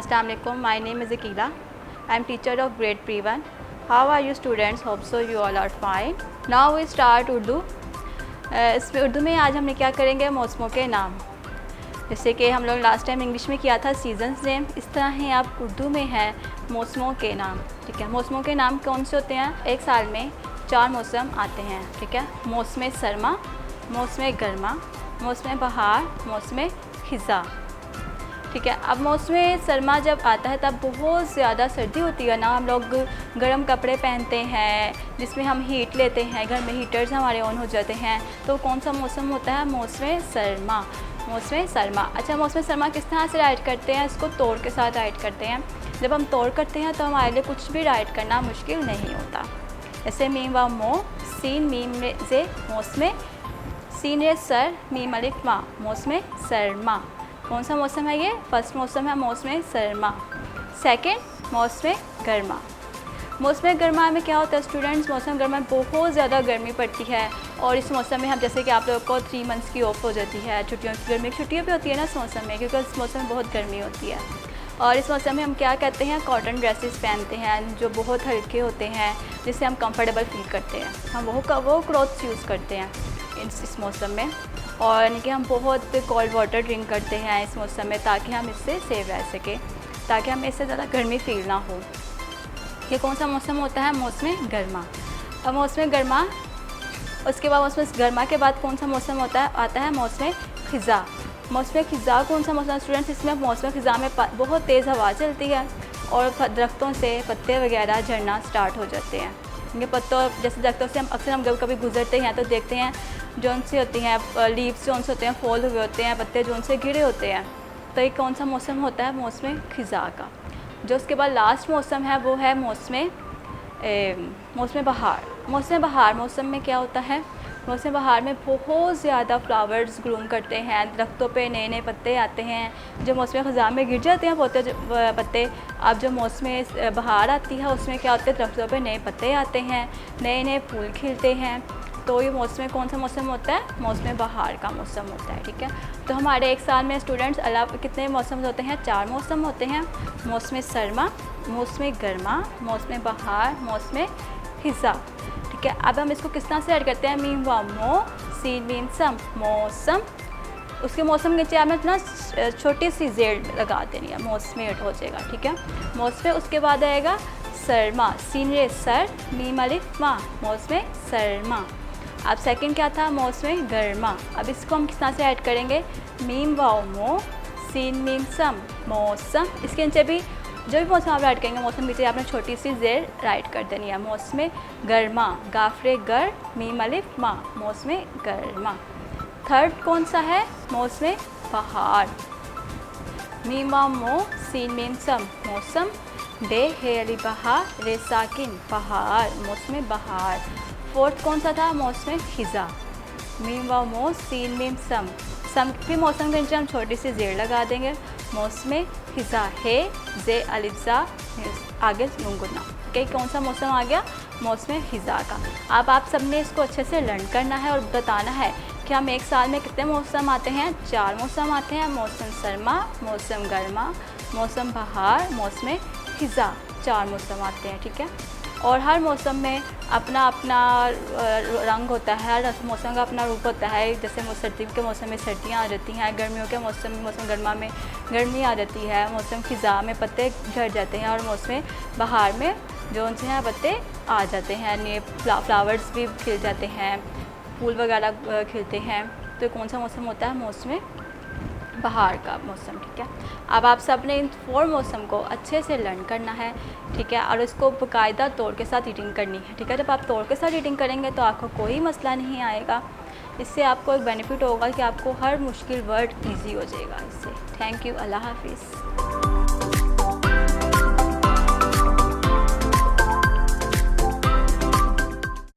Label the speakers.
Speaker 1: Assalamu alaikum. My name is Akila. I am teacher of grade pre-1. How are you students? Hope so you all are fine. Now we start Urdu. इसमें उर्दू में आज हमने क्या करेंगे, मौसमों के नाम। जैसे कि हम लोग लास्ट टाइम इंग्लिश में किया था सीजन्स नेम, इस तरह ही आप उर्दू में है मौसमों के नाम। ठीक है, मौसमों के नाम कौन से होते हैं? एक साल में 4 मौसम आते हैं। ठीक है, मौसम सरमा, मौसम गर्मा, मौसम बहार, मौसम खिज़ा। ठीक है, अब मौसम सरमा जब आता है तब बहुत ज़्यादा सर्दी होती है ना, हम लोग गर्म कपड़े पहनते हैं जिसमें हम हीट लेते हैं, घर में हीटर्स हमारे ऑन हो जाते हैं। तो कौन सा मौसम होता है? मौसम सरमा, मौसम सरमा। अच्छा, मौसम सरमा किस तरह से राइट करते हैं? इसको तोड़ के साथ राइट करते हैं। जब हम तोड़ करते हैं तो हमारे लिए कुछ भी राइट करना मुश्किल नहीं होता। जैसे मीम व मो, सीन मीम से मौसम, सीन रे सर, मीम अलिफ मा, मौसम सरमा। कौन सा मौसम है ये? फर्स्ट मौसम है मौसम सरमा। सेकंड मौसम गर्मा। मौसम गर्मा में क्या होता है स्टूडेंट्स? मौसम गर्मा में बहुत ज़्यादा गर्मी पड़ती है और इस मौसम में हम जैसे कि आप लोगों को 3 मंथ्स की ऑफ हो जाती है, छुट्टियों की, गर्मी की छुट्टियों भी होती है ना इस मौसम में, क्योंकि इस मौसम में बहुत गर्मी होती है। और इस मौसम में हम क्या करते हैं? कॉटन ड्रेसेस पहनते हैं जो बहुत हल्के होते हैं, जिससे हम कंफर्टेबल फील करते हैं। हम वो क्लॉथ्स यूज़ करते हैं इस मौसम में। और यानी कि हम बहुत कोल्ड वाटर ड्रिंक करते हैं इस मौसम में, ताकि हम इससे सेव रह सकें, ताकि हमें इससे ज़्यादा गर्मी फील ना हो। ये कौन सा मौसम होता है? मौसम गर्मा। अब मौसम गर्मा, उसके बाद मौसम गर्मा के बाद कौन सा मौसम आता है? मौसम खिज़ा। मौसम खिज़ा कौन सा मौसम स्टूडेंट्स? इसमें मौसम खिज़ा में बहुत तेज़ हवा चलती है और दरख्तों से पत्ते वगैरह झड़ना स्टार्ट हो जाते हैं। ये पत्तों जैसे दरख्तों से हम अक्सर कभी गुजरते हैं तो देखते हैं जोन से होती हैं लीव्स, जोन से होते हैं फॉल हुए होते हैं, पत्ते जोन से गिरे होते हैं। तो ये कौन सा मौसम होता है? मौसम खिज़ा का। जो उसके बाद लास्ट मौसम है वो है मौसम बहार। मौसम बहार मौसम में क्या होता है? मौसम बहार में बहुत ज़्यादा फ्लावर्स ग्रूम करते हैं, दरख्तों पे नए नए पत्ते आते हैं जो मौसम ख़ज़ां में गिर जाते हैं पत्ते। अब जो मौसम बहार आती है उसमें क्या होता है? दरख्तों पे नए पत्ते आते हैं, नए नए फूल खिलते हैं। तो ये मौसम कौन सा मौसम होता है? मौसम बहार का मौसम होता है। ठीक है, तो हमारे एक साल में स्टूडेंट्स अलावा कितने मौसम होते हैं? 4 मौसम होते हैं। मौसम सरमा, मौसम गर्मा, मौसम बहार, मौसम खिज़ा। ठीक है, अब हम इसको किस तरह से ऐड करते हैं? मीम व मो, सीन मीम सम, मौसम। उसके मौसम के नीचे आपने इतना छोटी सी जेड लगा देनी है, मौसम ऐड हो जाएगा। ठीक है, मौसम, उसके बाद आएगा सरमा, सीन रे सर, मीम अलिफ मा, मौसम सरमा। अब सेकंड क्या था? मौसम गर्मा। अब इसको हम किस तरह से ऐड करेंगे? मीम वाओ मो, सीन मीम सम, मौसम। इसके नीचे भी जो भी मौसम आप राइट करेंगे मौसम नीचे आपने छोटी सी जेर राइट कर देनी है। मौसम गर्मा, गाफरे गर, मीम अलिफ मा, मौसम गर्मा। थर्ड कौन सा है? मौसम बहार। मीम वाओ मो, सीन मीम सम, मौसम, बे हे अली बहार, रे साकिन, बहार, मौसम बहार। फोर्थ कौन सा था? मौसम खिज़ा। मीम व मो, सीन मीम सम, सम भी मौसम के नीचे हम छोटी सी जेर लगा देंगे। मौसम खिज़ा, हे जे अलिफ़ा आगे नूंगुना। ओके, कौन सा मौसम आ गया? मौसम खिज़ा का। अब आप सब ने इसको अच्छे से लर्न करना है और बताना है कि हम एक साल में कितने मौसम आते हैं? 4 मौसम आते हैं। मौसम सरमा, मौसम गर्मा, मौसम बहार, मौसम खिज़ा, 4 मौसम आते हैं। ठीक है, और हर मौसम में अपना अपना रंग होता है, हर मौसम का अपना रूप होता है। जैसे सर्दी के मौसम में सर्दियाँ आ जाती हैं, गर्मियों के मौसम में मौसम गर्मा में गर्मी आ जाती है, मौसम खिज़ा में पत्ते झड़ जाते हैं और मौसम बहार में जो उनसे हैं पत्ते आ जाते हैं, नए फ्लावर्स भी खिल जाते हैं, फूल वगैरह खिलते हैं। तो कौन सा मौसम होता है? मौसम बहार का मौसम। ठीक है, अब आप सब ने इन 4 मौसम को अच्छे से लर्न करना है। ठीक है, और इसको बाकायदा तौर के साथ रीडिंग करनी है। ठीक है, जब आप तौर के साथ रीडिंग करेंगे तो आपको कोई मसला नहीं आएगा। इससे आपको एक बेनिफिट होगा कि आपको हर मुश्किल वर्ड ईजी हो जाएगा इससे। थैंक यू, अल्लाह हाफिज़।